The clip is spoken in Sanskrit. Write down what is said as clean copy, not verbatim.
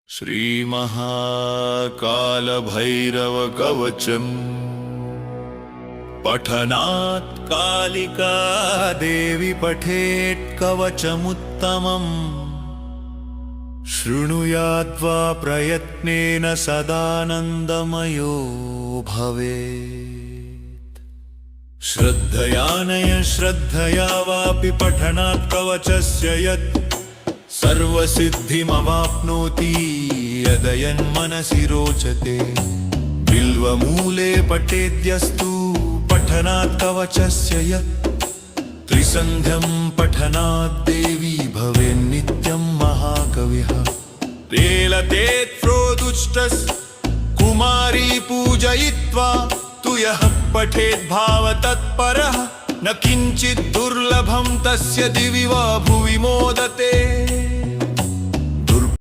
श्रीमहाकालभैरवकवचम् पठनात् कालिका देवी पठेत् कवचमुत्तमम् शृणुयाद्वा प्रयत्नेन सदानन्दमयो भवेत्। श्रद्धया श्रद्धया वापि पठनात् कवचस्य यत् सर्वसिद्धिमवाप्नोति यदयन्मनसि रोचते। बिल्वमूले पठेद्यस्तु पठनात् कवचस्य यत् त्रिसन्ध्यं पठनात् देवी भवेन्नित्यं महाकविः। तेलतेत् प्रोदुष्टस् कुमारी पूजयित्वा तु यः पठेद् भावतत्परः न किञ्चित् दुर्लभं तस्य दिवि वा भुवि मोदते।